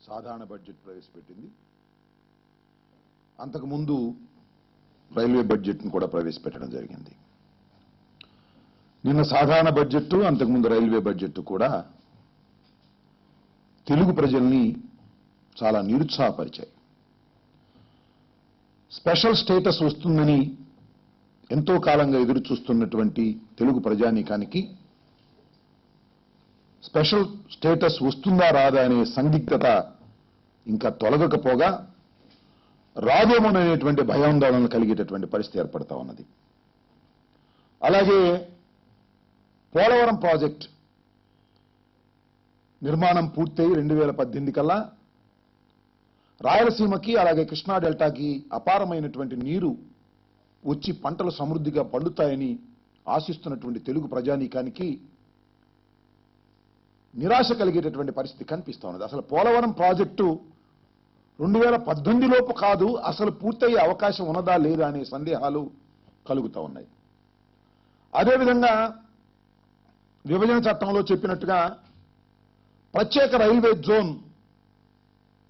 సాధారణ బడ్జెట్ ప్రవేశపెట్టింది. అంతకుముందు రైల్వే బడ్జెట్ను కూడా ప్రవేశపెట్టడం జరిగింది. నిన్న సాధారణ బడ్జెట్, అంతకుముందు రైల్వే బడ్జెట్ కూడా తెలుగు ప్రజల్ని చాలా నిరుత్సాహపరిచాయి. స్పెషల్ స్టేటస్ వస్తుందని ఎంతో కాలంగా ఎదురు చూస్తున్నటువంటి తెలుగు ప్రజానీకానికి స్పెషల్ స్టేటస్ వస్తుందా రాదా అనే సందిగ్ధత ఇంకా తొలగకపోగా రాదేమోననేటువంటి భయాందోళనలు కలిగేటటువంటి పరిస్థితి ఏర్పడతా ఉన్నది. అలాగే పోలవరం ప్రాజెక్ట్ నిర్మాణం పూర్తయి 2018 కల్లా రాయలసీమకి అలాగే కృష్ణా డెల్టాకి అపారమైనటువంటి నీరు వచ్చి పంటలు సమృద్ధిగా పండుతాయని ఆశిస్తున్నటువంటి తెలుగు ప్రజానీకానికి నిరాశ కలిగేటటువంటి పరిస్థితి కనిపిస్తా ఉన్నది. అసలు పోలవరం ప్రాజెక్టు 2018 లోపు కాదు, అసలు పూర్తయ్యే అవకాశం ఉన్నదా లేదా అనే సందేహాలు కలుగుతూ ఉన్నాయి. అదేవిధంగా విభజన చట్టంలో చెప్పినట్టుగా ప్రత్యేక రైల్వే జోన్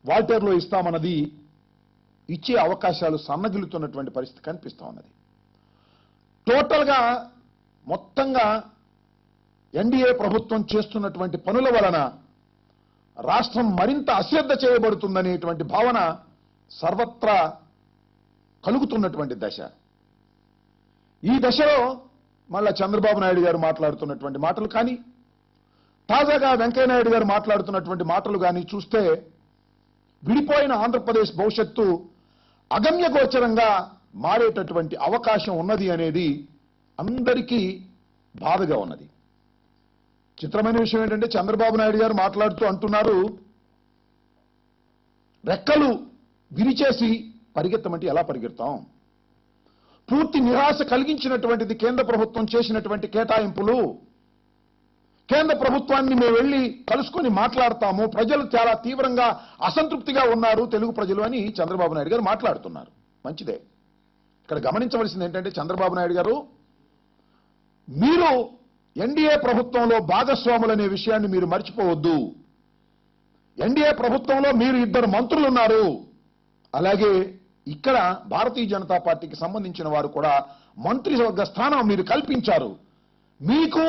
వాల్టేర్లో ఇస్తామన్నది ఇచ్చే అవకాశాలు సన్నగిలుతున్నటువంటి పరిస్థితి కనిపిస్తూ ఉన్నది. టోటల్గా మొత్తంగా ఎన్డీఏ ప్రభుత్వం చేస్తున్నటువంటి పనుల వలన రాష్ట్రం మరింత అశ్రద్ధ చేయబడుతుందనేటువంటి భావన సర్వత్రా కలుగుతున్నటువంటి దశ. ఈ దశలో మళ్ళా చంద్రబాబు నాయుడు గారు మాట్లాడుతున్నటువంటి మాటలు కానీ, తాజాగా వెంకయ్యనాయుడు గారు మాట్లాడుతున్నటువంటి మాటలు కానీ చూస్తే విడిపోయిన ఆంధ్రప్రదేశ్ భవిష్యత్తు అగమ్యగోచరంగా మారేటటువంటి అవకాశం ఉన్నది అనేది అందరికీ బాధగా ఉన్నది. చిత్రమైన విషయం ఏంటంటే చంద్రబాబు నాయుడు గారు మాట్లాడుతూ అంటున్నారు, రెక్కలు విరిచేసి పరిగెత్తమంటే ఎలా పరిగెడతాం? పూర్తి నిరాశ కలిగించినటువంటిది కేంద్ర ప్రభుత్వం చేసినటువంటి కేటాయింపులు. కేంద్ర ప్రభుత్వాన్ని మేము వెళ్లి కలుసుకొని మాట్లాడతాము, ప్రజలు చాలా తీవ్రంగా అసంతృప్తిగా ఉన్నారు తెలుగు ప్రజలు అని చంద్రబాబు నాయుడు గారు మాట్లాడుతున్నారు. మంచిదే. ఇక్కడ గమనించవలసింది ఏంటంటే చంద్రబాబు నాయుడు గారు, మీరు ఎన్డీఏ ప్రభుత్వంలో భాగస్వాములనే విషయాన్ని మీరు మర్చిపోవద్దు. ఎన్డీఏ ప్రభుత్వంలో మీరు 2 మంత్రులు ఉన్నారు. అలాగే ఇక్కడ భారతీయ జనతా పార్టీకి సంబంధించిన వారు కూడా మంత్రివర్గ స్థానం మీరు కల్పించారు. మీకు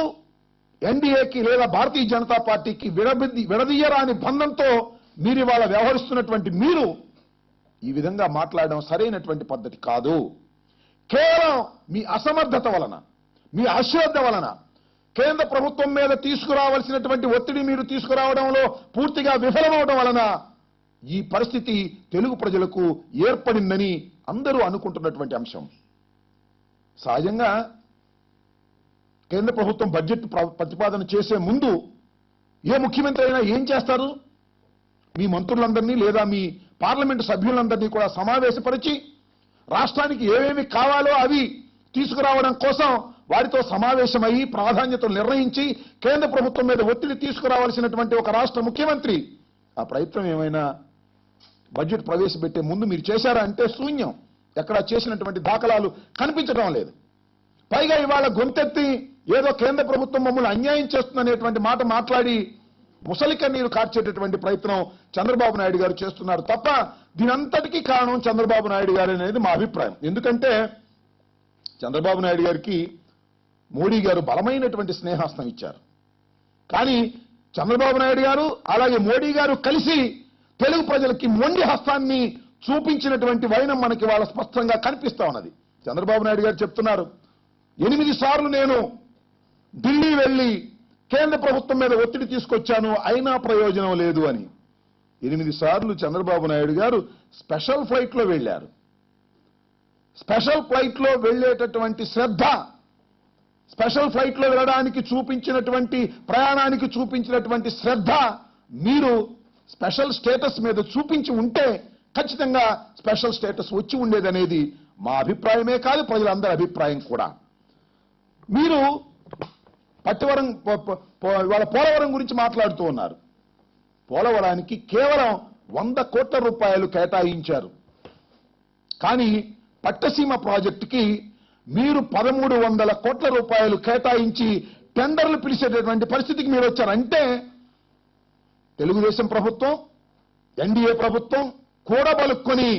ఎన్డీఏకి లేదా భారతీయ జనతా పార్టీకి విడదీయరాని బంధంతో మీరు ఇవాళ వ్యవహరిస్తున్నటువంటి మీరు ఈ విధంగా మాట్లాడడం సరైనటువంటి పద్ధతి కాదు. కేవలం మీ అసమర్థత వలన, మీ అశ్రద్ధ వలన కేంద్ర ప్రభుత్వం మీద తీసుకురావాల్సినటువంటి ఒత్తిడి మీరు తీసుకురావడంలో పూర్తిగా విఫలమవడం వలన ఈ పరిస్థితి తెలుగు ప్రజలకు ఏర్పడిందని అందరూ అనుకుంటున్నటువంటి అంశం. సహజంగా కేంద్ర ప్రభుత్వం బడ్జెట్ ప్రతిపాదన చేసే ముందు ఏ ముఖ్యమంత్రి అయినా ఏం చేస్తారు? మీ మంత్రులందరినీ లేదా మీ పార్లమెంటు సభ్యులందరినీ కూడా సమావేశపరిచి రాష్ట్రానికి ఏమేమి కావాలో అవి తీసుకురావడం కోసం వారితో సమావేశమయ్యి ప్రాధాన్యతలు నిర్ణయించి కేంద్ర ప్రభుత్వం మీద ఒత్తిడి తీసుకురావాల్సినటువంటి ఒక రాష్ట్ర ముఖ్యమంత్రి ఆ ప్రయత్నం ఏమైనా బడ్జెట్ ప్రవేశపెట్టే ముందు మీరు చేశారా అంటే శూన్యం. ఎక్కడా చేసినటువంటి దాఖలాలు కనిపించడం లేదు. పైగా ఇవాళ గొంతెత్తి ఏదో కేంద్ర ప్రభుత్వం మమ్మల్ని అన్యాయం చేస్తుందనేటువంటి మాట మాట్లాడి ముసలి కన్నీరు కార్చేటటువంటి ప్రయత్నం చంద్రబాబు నాయుడు గారు చేస్తున్నారు తప్ప దీనంతటికీ కారణం చంద్రబాబు నాయుడు గారు అనేది మా అభిప్రాయం. ఎందుకంటే చంద్రబాబు నాయుడు గారికి మోడీ గారు బలమైనటువంటి స్నేహాస్తం ఇచ్చారు. కానీ చంద్రబాబు నాయుడు గారు అలాగే మోడీ గారు కలిసి తెలుగు ప్రజలకి మొండి హస్తాన్ని చూపించినటువంటి వైనం మనకి వాళ్ళ స్పష్టంగా కనిపిస్తా ఉన్నది. చంద్రబాబు నాయుడు గారు చెప్తున్నారు, 8 సార్లు నేను ఢిల్లీ వెళ్లి కేంద్ర ప్రభుత్వం మీద ఒత్తిడి తీసుకొచ్చాను, అయినా ప్రయోజనం లేదు అని. 8 సార్లు చంద్రబాబు నాయుడు గారు స్పెషల్ ఫ్లైట్ లో వెళ్లారు. స్పెషల్ ఫ్లైట్ లో వెళ్లేటటువంటి శ్రద్ధ, స్పెషల్ ఫ్లైట్ లో వెళ్ళడానికి చూపించినటువంటి ప్రయాణానికి చూపించినటువంటి శ్రద్ధ మీరు స్పెషల్ స్టేటస్ మీద చూపించి ఉంటే ఖచ్చితంగా స్పెషల్ స్టేటస్ వచ్చి ఉండేదనేది మా అభిప్రాయమే కాదు, ప్రజలందరి అభిప్రాయం కూడా. మీరు వాళ్ళ పోలవరం గురించి మాట్లాడుతూ ఉన్నారు. పోలవరానికి కేవలం 100 కోట్ల రూపాయలు కేటాయించారు. కానీ పట్టసీమ ప్రాజెక్టుకి మీరు 1300 కోట్ల రూపాయలు కేటాయించి టెండర్లు పిలిచేటటువంటి పరిస్థితికి మీరు వచ్చారంటే తెలుగుదేశం ప్రభుత్వం ఎన్డీఏ ప్రభుత్వం కూడబలుక్కొని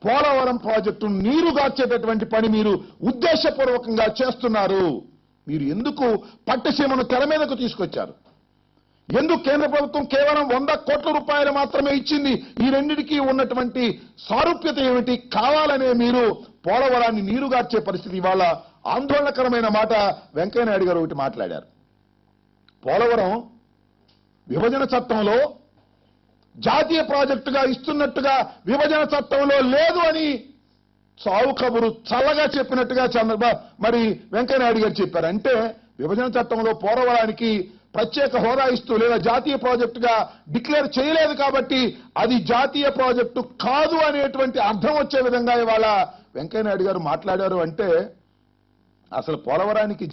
పోలవరం ప్రాజెక్టు నీరుగార్చేటటువంటి పని మీరు ఉద్దేశపూర్వకంగా చేస్తున్నారు. మీరు ఎందుకు పట్టిసీమను తెర మీదకు తీసుకొచ్చారు? ఎందుకు కేంద్ర ప్రభుత్వం కేవలం 100 కోట్ల రూపాయలు మాత్రమే ఇచ్చింది? ఈ రెండింటికి ఉన్నటువంటి సారూప్యత ఏమిటి? కావాలనే మీరు పోలవరాన్ని నీరుగార్చే పరిస్థితి. ఇవాళ ఆందోళనకరమైన మాట వెంకయ్యనాయుడు గారు ఒకటి మాట్లాడారు. పోలవరం విభజన చట్టంలో జాతీయ ప్రాజెక్టుగా ఇస్తున్నట్టుగా విభజన చట్టంలో లేదు అని చావు కబురు చల్లగా చెప్పినట్టుగా మరి వెంకయ్యనాయుడు గారు చెప్పారు. అంటే విభజన చట్టంలో పోలవరానికి ప్రత్యేక హోదా ఇస్తూ లేదా జాతీయ ప్రాజెక్టుగా డిక్లేర్ చేయలేదు కాబట్టి అది జాతీయ ప్రాజెక్టు కాదు అనేటువంటి అర్థం వచ్చే విధంగా ఇవాళ వెంకయ్యనాయుడు గారు మాట్లాడారు. అంటే అసలు పోలవరానికి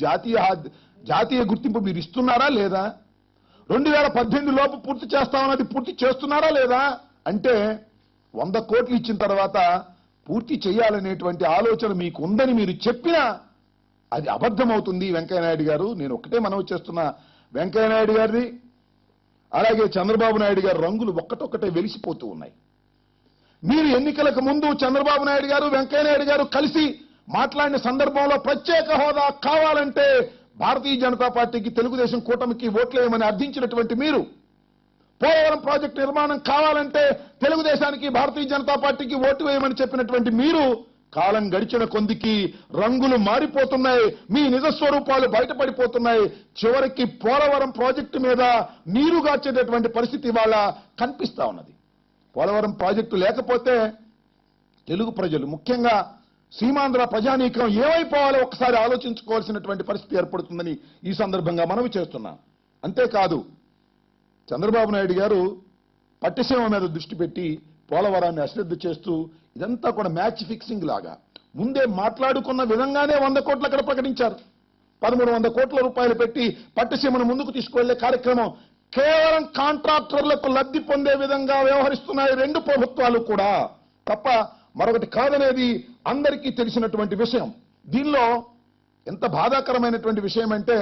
జాతీయ గుర్తింపు మీరు ఇస్తున్నారా లేదా? 2018 లోపు పూర్తి చేస్తామన్నది పూర్తి చేస్తున్నారా లేదా? అంటే 100 కోట్లు ఇచ్చిన తర్వాత పూర్తి చేయాలనేటువంటి ఆలోచన మీకు ఉందని మీరు చెప్పినా అది అబద్ధమవుతుంది. వెంకయ్యనాయుడు గారు, నేను ఒకటే మనవి చేస్తున్నా, వెంకయ్యనాయుడు గారిది అలాగే చంద్రబాబు నాయుడు గారి రంగులు ఒక్కటొక్కటే వెలిసిపోతూ ఉన్నాయి. మీరు ఎన్నికలకు ముందు చంద్రబాబు నాయుడు గారు వెంకయ్యనాయుడు గారు కలిసి మాట్లాడిన సందర్భంలో ప్రత్యేక హోదా కావాలంటే భారతీయ జనతా పార్టీకి తెలుగుదేశం కూటమికి ఓట్లేయమని అర్థించినటువంటి మీరు, పోలవరం ప్రాజెక్టు నిర్మాణం కావాలంటే తెలుగుదేశానికి భారతీయ జనతా పార్టీకి ఓటు వేయమని చెప్పినటువంటి మీరు కాలం గడిచిన కొందికి రంగులు మారిపోతున్నాయి, మీ నిజస్వరూపాలు బయటపడిపోతున్నాయి. చివరికి పోలవరం ప్రాజెక్టు మీద నీరుగార్చేటటువంటి పరిస్థితి ఇవాళ కనిపిస్తా ఉన్నది. పోలవరం ప్రాజెక్టు లేకపోతే తెలుగు ప్రజలు, ముఖ్యంగా సీమాంధ్ర ప్రజానీకం ఏమైపోవాలో ఒకసారి ఆలోచించుకోవాల్సినటువంటి పరిస్థితి ఏర్పడుతుందని ఈ సందర్భంగా మనవి చేస్తున్నాం. అంతేకాదు, చంద్రబాబు నాయుడు గారు పట్టిసీమ మీద దృష్టి పెట్టి పోలవరాన్ని అశ్రద్ధ చేస్తూ ఇదంతా కూడా మ్యాచ్ ఫిక్సింగ్ లాగా ముందే మాట్లాడుకున్న విధంగానే 100 కోట్లు అక్కడ ప్రకటించారు. 1300 కోట్ల రూపాయలు పెట్టి పట్టిసీమను ముందుకు తీసుకువెళ్లే కార్యక్రమం కేవలం కాంట్రాక్టర్లకు లబ్ధి పొందే విధంగా వ్యవహరిస్తున్నాయి రెండు ప్రభుత్వాలు కూడా, తప్ప మరొకటి కాదనేది అందరికీ తెలిసినటువంటి విషయం. దీనిలో ఎంత బాధాకరమైనటువంటి విషయం అంటే,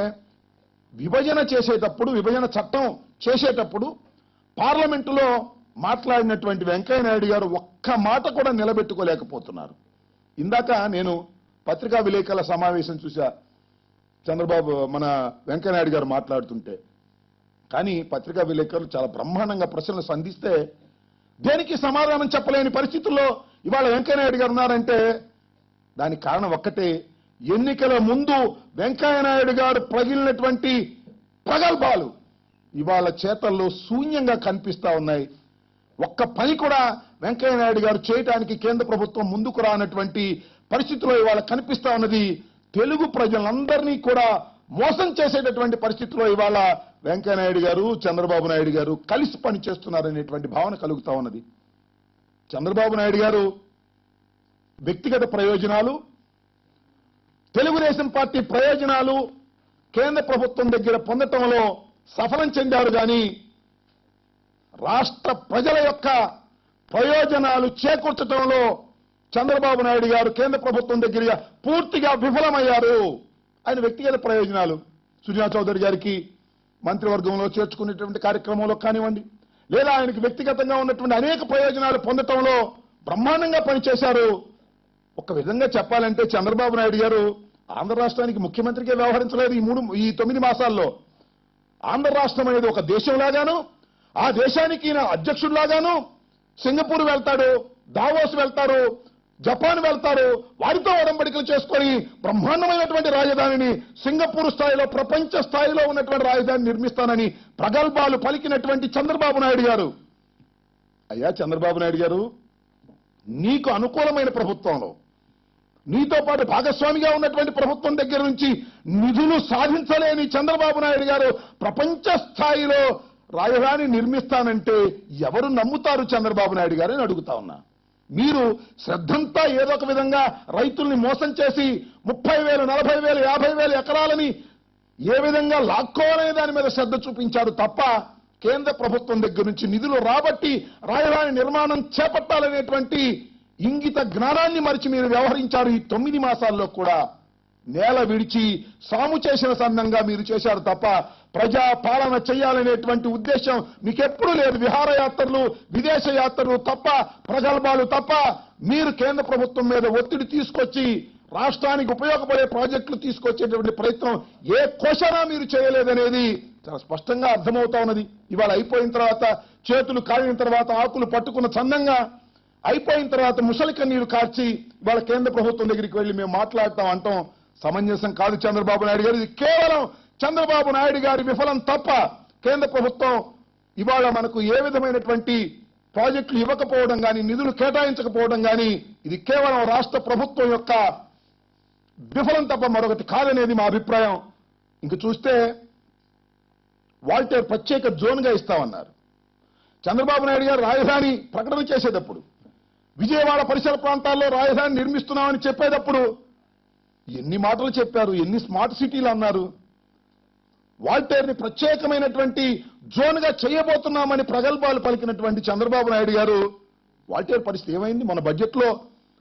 విభజన చేసేటప్పుడు, విభజన చట్టం చేసేటప్పుడు పార్లమెంటులో మాట్లాడినటువంటి వెంకయ్యనాయుడు గారు ఒక్క మాట కూడా నిలబెట్టుకోలేకపోతున్నారు. ఇందాక నేను పత్రికా విలేకరుల సమావేశం చూసా, చంద్రబాబు మన వెంకయ్యనాయుడు గారు మాట్లాడుతుంటే. కానీ పత్రికా విలేకరులు చాలా బ్రహ్మాండంగా ప్రశ్నలు సంధిస్తే దేనికి సమాధానం చెప్పలేని పరిస్థితుల్లో ఇవాళ వెంకయ్యనాయుడు గారు ఉన్నారంటే దానికి కారణం ఒక్కటే, ఎన్నికల ముందు వెంకయ్యనాయుడు గారు ప్రగిలినటువంటి ప్రగల్భాలు ఇవాళ చేతల్లో శూన్యంగా కనిపిస్తా ఉన్నాయి. ఒక్క పని కూడా వెంకయ్యనాయుడు గారు చేయడానికి కేంద్ర ప్రభుత్వం ముందుకు రానటువంటి పరిస్థితిలో ఇవాళ కనిపిస్తా ఉన్నది. తెలుగు ప్రజలందరినీ కూడా మోసం చేసేటటువంటి పరిస్థితిలో ఇవాళ వెంకయ్యనాయుడు గారు, చంద్రబాబు నాయుడు గారు కలిసి పనిచేస్తున్నారనేటువంటి భావన కలుగుతా ఉన్నది. చంద్రబాబు నాయుడు గారు వ్యక్తిగత ప్రయోజనాలు, తెలుగుదేశం పార్టీ ప్రయోజనాలు కేంద్ర ప్రభుత్వం దగ్గర పొందటంలో సఫలం చెందారు. కానీ రాష్ట్ర ప్రజల యొక్క ప్రయోజనాలు చేకూర్చడంలో చంద్రబాబు నాయుడు గారు కేంద్ర ప్రభుత్వం దగ్గర పూర్తిగా విఫలమయ్యారు. ఆయన వ్యక్తిగత ప్రయోజనాలు, సుజనా చౌదరి గారికి మంత్రివర్గంలో చేర్చుకునేటువంటి కార్యక్రమంలో కానివ్వండి, లేదా ఆయనకు వ్యక్తిగతంగా ఉన్నటువంటి అనేక ప్రయోజనాలు పొందటంలో బ్రహ్మాండంగా పనిచేశారు. ఒక విధంగా చెప్పాలంటే చంద్రబాబు నాయుడు గారు ఆంధ్ర రాష్ట్రానికి ముఖ్యమంత్రిగా వ్యవహరించలేదు. ఈ 9 మాసాల్లో ఆంధ్ర రాష్ట్రం అనేది ఒక దేశంలాగాను, ఆ దేశానికి ఈయన అధ్యక్షుడిలాగాను సింగపూర్ వెళ్తాడు, దావోస్ వెళ్తారు, జపాన్ వెళ్తారు, వారితో ఒడంబడికలు చేసుకొని బ్రహ్మాండమైనటువంటి రాజధానిని సింగపూర్ స్థాయిలో, ప్రపంచ స్థాయిలో ఉన్నటువంటి రాజధాని నిర్మిస్తానని ప్రగల్భాలు పలికినటువంటి చంద్రబాబు నాయుడు గారు, అయ్యా చంద్రబాబు నాయుడు గారు, నీకు అనుకూలమైన ప్రభుత్వంలో, నీతో పాటు భాగస్వామిగా ఉన్నటువంటి ప్రభుత్వం దగ్గర నుంచి నిధులు సాధించలేని చంద్రబాబు నాయుడు గారు ప్రపంచ స్థాయిలో రాజధాని నిర్మిస్తానంటే ఎవరు నమ్ముతారు చంద్రబాబు నాయుడు గారు అని అడుగుతా ఉన్నా. మీరు శ్రద్ధంతా ఏదో ఒక విధంగా రైతుల్ని మోసం చేసి 30,000, 40,000, 50,000 ఎకరాలని ఏ విధంగా లాక్కోవాలనే దాని మీద శ్రద్ధ చూపించారు తప్ప కేంద్ర ప్రభుత్వం దగ్గర నుంచి నిధులు రాబట్టి రాజధాని నిర్మాణం చేపట్టాలనేటువంటి ఇంగిత జ్ఞానాన్ని మరిచి మీరు వ్యవహరించారు. ఈ 9 మాసాల్లో కూడా నేల విడిచి సాము చేసిన సందంగా మీరు చేశారు తప్ప ప్రజా పాలన చేయాలనేటువంటి ఉద్దేశం మీకెప్పుడు లేదు. విహారయాత్రలు, విదేశ యాత్రలు తప్ప, ప్రగల్భాలు తప్ప మీరు కేంద్ర ప్రభుత్వం మీద ఒత్తిడి తీసుకొచ్చి రాష్ట్రానికి ఉపయోగపడే ప్రాజెక్టులు తీసుకొచ్చేటువంటి ప్రయత్నం ఏ కోశానా మీరు చేయలేదనేది చాలా స్పష్టంగా అర్థమవుతా ఉన్నది. ఇవాళ అయిపోయిన తర్వాత, చేతులు కాలిన తర్వాత ఆకులు పట్టుకున్న చందంగా అయిపోయిన తర్వాత ముసలి కన్నీరు కార్చి ఇవాళ కేంద్ర ప్రభుత్వం దగ్గరికి వెళ్లి మేము మాట్లాడతాం అంటాం సమంజసం కాదు. చంద్రబాబు నాయుడు గారు, ఇది కేవలం చంద్రబాబు నాయుడు గారి విఫలం తప్ప కేంద్ర ప్రభుత్వం ఇవాళ మనకు ఏ విధమైనటువంటి ప్రాజెక్టులు ఇవ్వకపోవడం కానీ, నిధులు కేటాయించకపోవడం కానీ, ఇది కేవలం రాష్ట్ర ప్రభుత్వం యొక్క విఫలం తప్ప మరొకటి కాదనేది మా అభిప్రాయం. ఇంక చూస్తే వాల్టేర్ ప్రత్యేక జోన్గా ఇస్తామన్నారు. చంద్రబాబు నాయుడు గారు రాజధాని ప్రకటన చేసేటప్పుడు, విజయవాడ పరిసర ప్రాంతాల్లో రాజధాని నిర్మిస్తున్నామని చెప్పేటప్పుడు ఎన్ని మాటలు చెప్పారు, ఎన్ని స్మార్ట్ సిటీలు అన్నారు. వాల్టేర్ని ప్రత్యేకమైనటువంటి జోన్గా చేయబోతున్నామని ప్రగల్భాలు పలికినటువంటి చంద్రబాబు నాయుడు గారు వాల్టేర్ పరిస్థితి ఏమైంది? మన బడ్జెట్లో,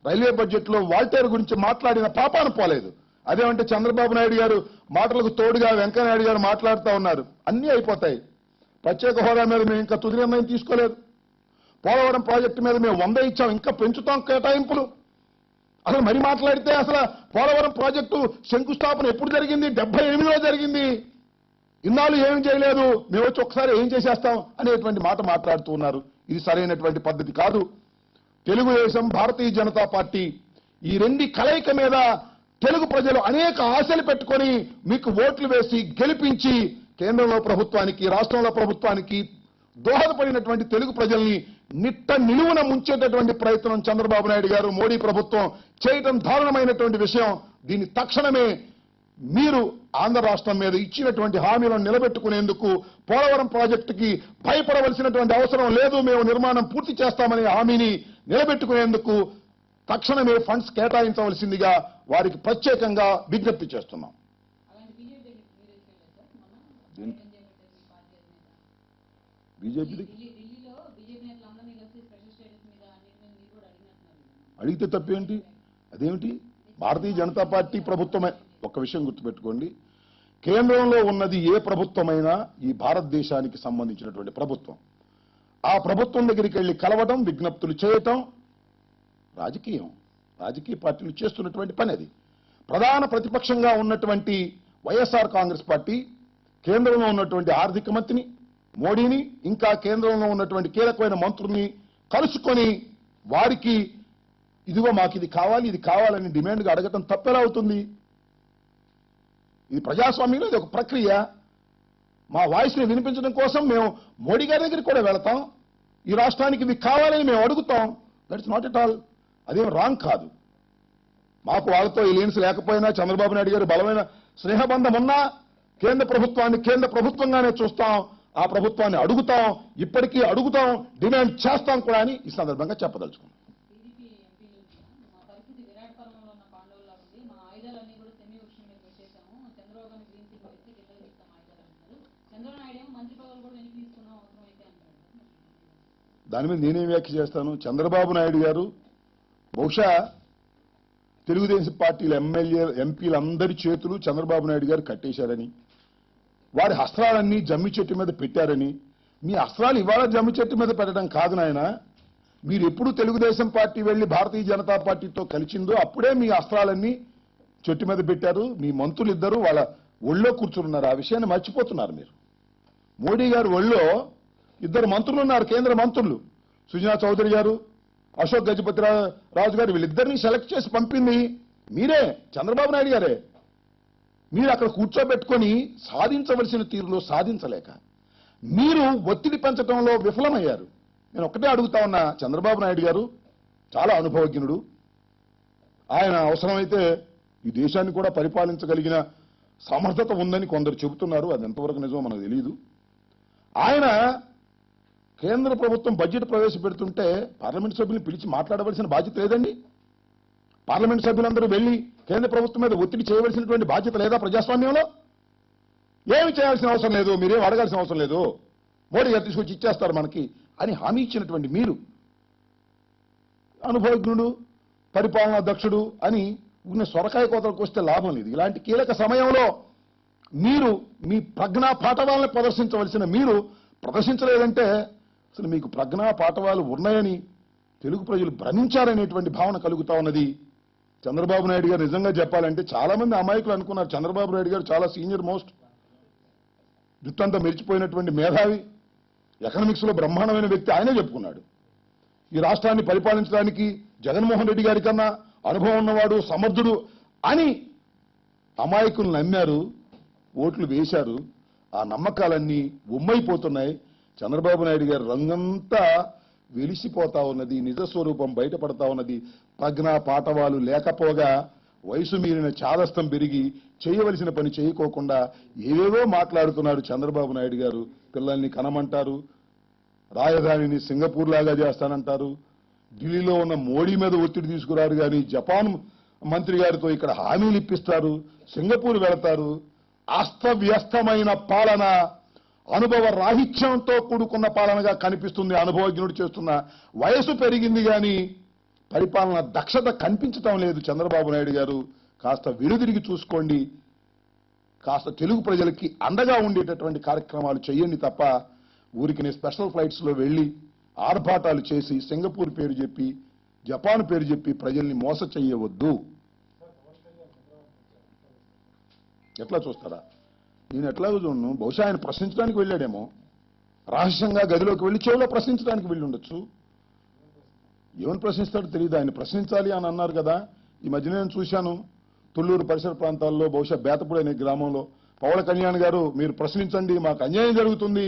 రైల్వే బడ్జెట్లో వాల్టేర్ గురించి మాట్లాడిన పాపాన పోలేదు. అదేమంటే చంద్రబాబు నాయుడు గారు మాటలకు తోడుగా వెంకయ్యనాయుడు గారు మాట్లాడుతూ ఉన్నారు. అన్నీ అయిపోతాయి. ప్రత్యేక హోదా మీద మేము ఇంకా తుది నిర్ణయం తీసుకోలేదు. పోలవరం ప్రాజెక్టు మీద మేము 100 ఇచ్చాం, ఇంకా పెంచుతాం కేటాయింపులు. అసలు మరి మాట్లాడితే అసలు పోలవరం ప్రాజెక్టు శంకుస్థాపన ఎప్పుడు జరిగింది? 78లో జరిగింది. ఇన్నాళ్ళు ఏం చేయలేదు, మేము వచ్చి ఒకసారి ఏం చేసేస్తాం అనేటువంటి మాట మాట్లాడుతూ ఉన్నారు. ఇది సరైనటువంటి పద్ధతి కాదు. తెలుగుదేశం, భారతీయ జనతా పార్టీ ఈ రెండి కలయిక మీద తెలుగు ప్రజలు అనేక ఆశలు పెట్టుకొని మీకు ఓట్లు వేసి గెలిపించి కేంద్రంలో ప్రభుత్వానికి, రాష్ట్రంలో ప్రభుత్వానికి దోహదపడినటువంటి తెలుగు ప్రజల్ని నిట్ట నిలువున ముంచేటటువంటి ప్రయత్నం చంద్రబాబు నాయుడు గారు, మోడీ ప్రభుత్వం చేయటం దారుణమైనటువంటి విషయం. దీన్ని తక్షణమే మీరు ఆంధ్ర రాష్ట్రం మీద ఇచ్చినటువంటి హామీలను నిలబెట్టుకునేందుకు, పోలవరం ప్రాజెక్టుకి భయపడవలసినటువంటి అవసరం లేదు, మేము నిర్మాణం పూర్తి చేస్తామనే హామీని నిలబెట్టుకునేందుకు తక్షణమే ఫండ్స్ కేటాయించవలసిందిగా వారికి ప్రత్యేకంగా విజ్ఞప్తి చేస్తున్నాం. బీజేపీ అడిగితే తప్పేంటి? అదేమిటి? భారతీయ జనతా పార్టీ ప్రభుత్వమే. ఒక్క విషయం గుర్తుపెట్టుకోండి, కేంద్రంలో ఉన్నది ఏ ప్రభుత్వమైనా ఈ భారతదేశానికి సంబంధించినటువంటి ప్రభుత్వం. ఆ ప్రభుత్వం దగ్గరికి వెళ్లి కలవడం, విజ్ఞప్తులు చేయటం రాజకీయం. రాజకీయ పార్టీలు చేస్తున్నటువంటి పని అది. ప్రధాన ప్రతిపక్షంగా ఉన్నటువంటి వైఎస్ఆర్ కాంగ్రెస్ పార్టీ కేంద్రంలో ఉన్నటువంటి ఆర్థిక మంత్రిని, మోడీని, ఇంకా కేంద్రంలో ఉన్నటువంటి కీలకమైన మంత్రుల్ని కలుసుకొని వారికి ఇదిగో మాకు ఇది కావాలి, ఇది కావాలని డిమాండ్గా అడగటం తప్పెలా అవుతుంది? ఇది ప్రజాస్వామ్యంలో ఇది ఒక ప్రక్రియ. మా వాయిస్ని వినిపించడం కోసం మేము మోడీ గారి దగ్గరికి కూడా వెళతాం. ఈ రాష్ట్రానికి ఇది కావాలని మేము అడుగుతాం. That's not at all. అదేం రాంగ్ కాదు. మాకు వాళ్ళతో ఎలియన్స్ లేకపోయినా, చంద్రబాబు నాయుడు గారు బలమైన స్నేహబంధం ఉన్నా కేంద్ర ప్రభుత్వాన్ని కేంద్ర ప్రభుత్వంగానే చూస్తాం. ఆ ప్రభుత్వాన్ని అడుగుతాం, ఇప్పటికీ అడుగుతాం, డిమాండ్ చేస్తాం కూడా అని ఈ సందర్భంగా చెప్పదలుచుకున్నాం. దాని మీద నేనేం వ్యాఖ్య చేస్తాను? చంద్రబాబు నాయుడు గారు బహుశా తెలుగుదేశం పార్టీల ఎంపీలందరి చేతులు చంద్రబాబు నాయుడు గారు కట్టేశారని, వారి హస్త్రాలన్నీ జమ్మి చెట్టు మీద పెట్టారని. మీ అస్త్రాలు ఇవాళ జమ్మి చెట్టు మీద పెట్టడం కాదు నాయన. మీరు ఎప్పుడు తెలుగుదేశం పార్టీ వెళ్లి భారతీయ జనతా పార్టీతో కలిసిందో అప్పుడే మీ అస్త్రాలన్నీ చెట్టు మీద పెట్టారు. మీ మంత్రులు ఇద్దరు వాళ్ళ ఒళ్ళో కూర్చున్నారు. ఆ విషయాన్ని మర్చిపోతున్నారు మీరు. మోడీ గారు ఒళ్ళో ఇద్దరు మంత్రులు ఉన్నారు, కేంద్ర మంత్రులు. సుజనా చౌదరి గారు, అశోక్ గజపతి రాజు గారు, వీళ్ళిద్దరిని సెలెక్ట్ చేసి పంపింది మీరే, చంద్రబాబు నాయుడు గారే. మీరు అక్కడ కూర్చోబెట్టుకొని సాధించవలసిన తీరులో సాధించలేక మీరు ఒత్తిడి పెంచడంలో విఫలమయ్యారు. నేను ఒకటే అడుగుతా ఉన్నా, చంద్రబాబు నాయుడు గారు చాలా అనుభవజ్ఞుడు. ఆయన అవసరమైతే ఈ దేశాన్ని కూడా పరిపాలించగలిగిన సమర్థత ఉందని కొందరు చెబుతున్నారు. అది ఎంతవరకు నిజమో మనకు తెలియదు. ఆయన కేంద్ర ప్రభుత్వం బడ్జెట్ ప్రవేశపెడుతుంటే పార్లమెంట్ సభ్యుల్ని పిలిచి మాట్లాడవలసిన బాధ్యత లేదండి? పార్లమెంట్ సభ్యులందరూ వెళ్లి కేంద్ర ప్రభుత్వం మీద ఒత్తిడి చేయవలసినటువంటి బాధ్యత లేదా ప్రజాస్వామ్యంలో? ఏమి చేయాల్సిన అవసరం లేదు, మీరేం అడగాల్సిన అవసరం లేదు, మోడీ గారు తీసుకొచ్చి ఇచ్చేస్తారు మనకి అని హామీ ఇచ్చినటువంటి మీరు అనుభవజ్ఞుడు, పరిపాలనా దక్షుడు అని ఉన్న సొరకాయ కోతలకు వస్తే లాభం లేదు. ఇలాంటి కీలక సమయంలో మీరు మీ ప్రజ్ఞా పాఠవాలను ప్రదర్శించవలసిన మీరు ప్రదర్శించలేదంటే అసలు మీకు ప్రజ్ఞా పాఠవాలు ఉన్నాయని తెలుగు ప్రజలు భ్రమించారనేటువంటి భావన కలుగుతా ఉన్నది. చంద్రబాబు నాయుడు గారు నిజంగా చెప్పాలంటే చాలా మంది అమాయకులు అనుకున్నారు చంద్రబాబు నాయుడు గారు చాలా సీనియర్ మోస్ట్, జుట్టంతా మెరిచిపోయినటువంటి మేధావి, ఎకనామిక్స్ లో బ్రహ్మాండమైన వ్యక్తి ఆయనే చెప్పుకున్నాడు. ఈ రాష్ట్రాన్ని పరిపాలించడానికి జగన్మోహన్ రెడ్డి గారి కన్నా అనుభవం ఉన్నవాడు, సమర్థుడు అని అమాయకులు నమ్మారు, ఓట్లు వేశారు. ఆ నమ్మకాలన్నీ ఉమ్మైపోతున్నాయి. చంద్రబాబు నాయుడు గారి రంగంతా వెలిసిపోతా ఉన్నది, నిజ స్వరూపం బయటపడతా ఉన్నది. ప్రజ్ఞా పాఠవాలు లేకపోగా వయసు మీరిన చాదస్తం పెరిగి చేయవలసిన పని చేయకోకుండా ఏవేవో మాట్లాడుతున్నాడు చంద్రబాబు నాయుడు గారు. పిల్లల్ని కనమంటారు, రాజధానిని సింగపూర్ లాగా చేస్తానంటారు, ఢిల్లీలో ఉన్న మోడీ మీద ఒత్తిడి తీసుకురారు కానీ జపాన్ మంత్రి గారితో ఇక్కడ హామీలు ఇప్పిస్తారు, సింగపూర్ వెళతారు. అస్తవ్యస్తమైన పాలన, అనుభవ రాహిత్యంతో కూడుకున్న పాలనగా కనిపిస్తుంది. అనుభవజ్ఞుడు చేస్తున్న వయసు పెరిగింది కానీ పరిపాలన దక్షత కనిపించటం లేదు. చంద్రబాబు నాయుడు గారు కాస్త వెనుదిరిగి చూసుకోండి, కాస్త తెలుగు ప్రజలకి అండగా ఉండేటటువంటి కార్యక్రమాలు చేయండి తప్ప ఊరికి స్పెషల్ ఫ్లైట్స్ లో వెళ్లి ఆర్భాటాలు చేసి సింగపూర్ పేరు చెప్పి జపాన్ పేరు చెప్పి ప్రజల్ని మోస చెయ్యవద్దు. ఎట్లా చూస్తారా? నేను ఎట్లాగో చూడను. బహుశా ఆయన ప్రశ్నించడానికి వెళ్ళాడేమో, రహస్యంగా గదిలోకి వెళ్లి చెవిలో ప్రశ్నించడానికి వెళ్ళి ఉండొచ్చు. ఏమని ప్రశ్నిస్తాడో తెలియదు. ఆయన ప్రశ్నించాలి అని అన్నారు కదా. ఈ మధ్య నేను చూశాను తుళ్లూరు పరిసర ప్రాంతాల్లో, బహుశా బేతపూడి అనే గ్రామంలో పవళ కళ్యాణ్ గారు మీరు ప్రశ్నించండి, మాకు అన్యాయం జరుగుతుంది,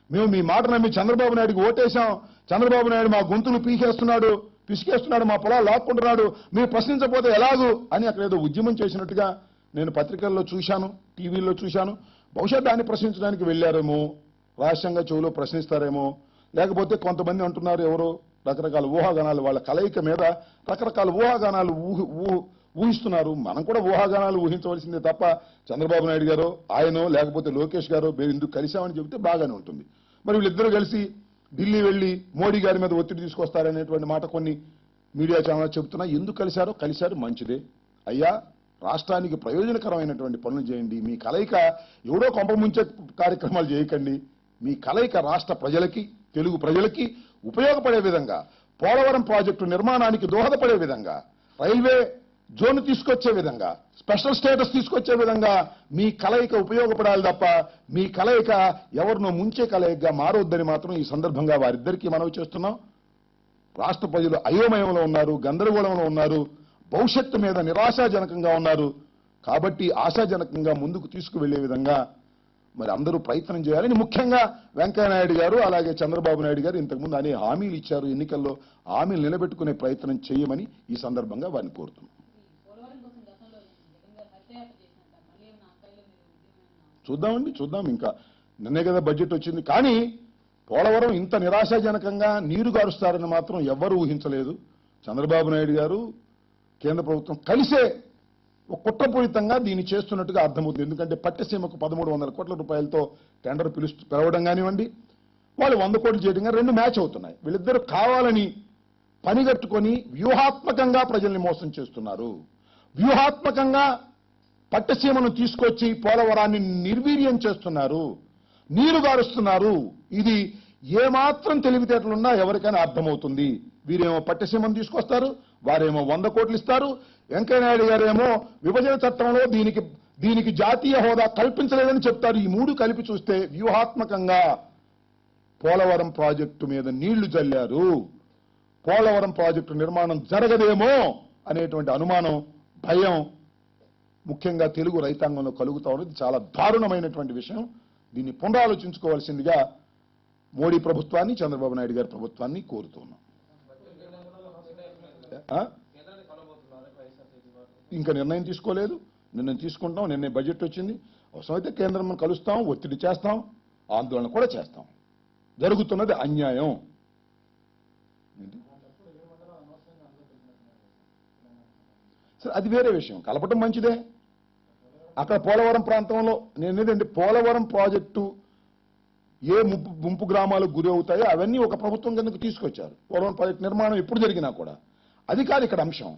మేము మీ మాట నమ్మి చంద్రబాబు నాయుడుకి ఓటేశాం, చంద్రబాబు నాయుడు మా గొంతులు పిసికేస్తున్నాడు, మా పొలాలు లాక్కుంటున్నాడు, మీరు ప్రశ్నించకపోతే ఎలాగూ అని అక్కడ ఏదో ఉద్యమం చేసినట్టుగా నేను పత్రికల్లో చూశాను, టీవీల్లో చూశాను. బహుశా దాన్ని ప్రశ్నించడానికి వెళ్ళారేమో, రహస్యంగా చెవులో ప్రశ్నిస్తారేమో. లేకపోతే కొంతమంది అంటున్నారు ఎవరో రకరకాల ఊహాగానాలు, వాళ్ళ కలయిక మీద రకరకాల ఊహాగానాలు ఊహిస్తున్నారు. మనం కూడా ఊహాగానాలు ఊహించవలసిందే తప్ప చంద్రబాబు నాయుడు గారు ఆయనో లేకపోతే లోకేష్ గారో ఎందుకు కలిశామని చెబితే బాగానే ఉంటుంది. మరి వీళ్ళిద్దరూ కలిసి ఢిల్లీ వెళ్లి మోడీ గారి మీద ఒత్తిడి తీసుకొస్తారనేటువంటి మాట కొన్ని మీడియా ఛానల్ చెబుతున్నా. ఎందుకు కలిశారు మంచిదే అయ్యా, రాష్ట్రానికి ప్రయోజనకరమైనటువంటి పనులు చేయండి. మీ కలయిక ఎవడో కొంపముంచే కార్యక్రమాలు చేయకండి. మీ కలయిక రాష్ట్ర ప్రజలకి, తెలుగు ప్రజలకి ఉపయోగపడే విధంగా, పోలవరం ప్రాజెక్టు నిర్మాణానికి దోహదపడే విధంగా, రైల్వే జోన్ తీసుకొచ్చే విధంగా, స్పెషల్ స్టేటస్ తీసుకొచ్చే విధంగా మీ కలయిక ఉపయోగపడాలి తప్ప మీ కలయిక ఎవరినో ముంచే కలయికగా మారొద్దని మాత్రం ఈ సందర్భంగా వారిద్దరికీ మనవి చేస్తున్నాం. రాష్ట్ర ప్రజలు అయోమయంలో ఉన్నారు, గందరగోళంలో ఉన్నారు, భవిష్యత్తు మీద నిరాశాజనకంగా ఉన్నారు. కాబట్టి ఆశాజనకంగా ముందుకు తీసుకువెళ్లే విధంగా మరి అందరూ ప్రయత్నం చేయాలని ముఖ్యంగా వెంకయ్యనాయుడు గారు అలాగే చంద్రబాబు నాయుడు గారు ఇంతకుముందు అనే హామీలు ఇచ్చారు. ఎన్నికల్లో హామీలు నిలబెట్టుకునే ప్రయత్నం చేయమని ఈ సందర్భంగా వారిని కోరుతున్నాం. చూద్దాం. ఇంకా నిన్నే కదా బడ్జెట్ వచ్చింది. కానీ పోలవరం ఇంత నిరాశాజనకంగా నీరు గారుస్తారని మాత్రం ఎవ్వరూ ఊహించలేదు. చంద్రబాబు నాయుడు గారు కేంద్ర ప్రభుత్వం కలిసే ఒక కుట్రపూరితంగా దీన్ని చేస్తున్నట్టుగా అర్థమవుతుంది. ఎందుకంటే పట్టసీమకు 1300 కోట్ల రూపాయలతో టెండర్ పిలవడం కానివ్వండి, వాళ్ళు 100 కోట్లు చేయడం కానీ రెండు మ్యాచ్ అవుతున్నాయి. వీళ్ళిద్దరూ కావాలని పనిగట్టుకొని వ్యూహాత్మకంగా ప్రజల్ని మోసం చేస్తున్నారు. వ్యూహాత్మకంగా పట్టసీమను తీసుకొచ్చి పోలవరాన్ని నిర్వీర్యం చేస్తున్నారు, నీరు గారుస్తున్నారు. ఇది ఏమాత్రం తెలివితేటలున్నా ఎవరికైనా అర్థమవుతుంది. వీరేమో పట్టసీమను తీసుకొస్తారు, వారేమో 100 కోట్లు ఇస్తారు. వెంకయ్యనాయుడు గారేమో విభజన చట్టంలో దీనికి జాతీయ హోదా కల్పించలేదని చెప్తారు. ఈ మూడు కలిపి చూస్తే వ్యూహాత్మకంగా పోలవరం ప్రాజెక్టు మీద నీళ్లు జల్లారు. పోలవరం ప్రాజెక్టు నిర్మాణం జరగదేమో అనేటువంటి అనుమానం, భయం ముఖ్యంగా తెలుగు రైతాంగంలో కలుగుతా ఉన్నది. చాలా దారుణమైనటువంటి విషయం. దీన్ని పునరాలోచించుకోవాల్సిందిగా మోడీ ప్రభుత్వాన్ని, చంద్రబాబు నాయుడు గారి ప్రభుత్వాన్ని కోరుతున్నాం. ఇంకా నిర్ణయం తీసుకోలేదు. నిర్ణయం తీసుకుంటాం. నిన్నే బడ్జెట్ వచ్చింది. అవసరమైతే కేంద్రం మనం కలుస్తాం, ఒత్తిడి చేస్తాం, ఆందోళన కూడా చేస్తాం. జరుగుతున్నది అన్యాయం. సరే, అది వేరే విషయం. కలపటం మంచిదే. అక్కడ పోలవరం ప్రాంతంలో నేనేదండి పోలవరం ప్రాజెక్టు ఏ ముంపు గ్రామాలకు గురి అవుతాయో అవన్నీ ఒక ప్రభుత్వం కిందకు తీసుకొచ్చారు. పోలవరం ప్రాజెక్టు నిర్మాణం ఎప్పుడు జరిగినా కూడా అది కాదు ఇక్కడ అంశం.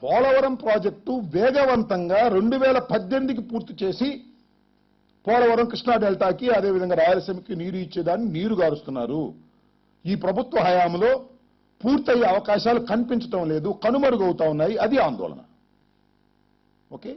పోలవరం ప్రాజెక్టు వేగవంతంగా 2018కి పూర్తి చేసి పోలవరం కృష్ణా డెల్టాకి అదేవిధంగా రాయలసీమకి నీరు ఇచ్చేదాన్ని నీరు గారుస్తున్నారు. ఈ ప్రభుత్వ హయాంలో పూర్తయ్యే అవకాశాలు కనిపించడం లేదు, కనుమరుగవుతా ఉన్నాయి. అది ఆందోళన. ఓకే.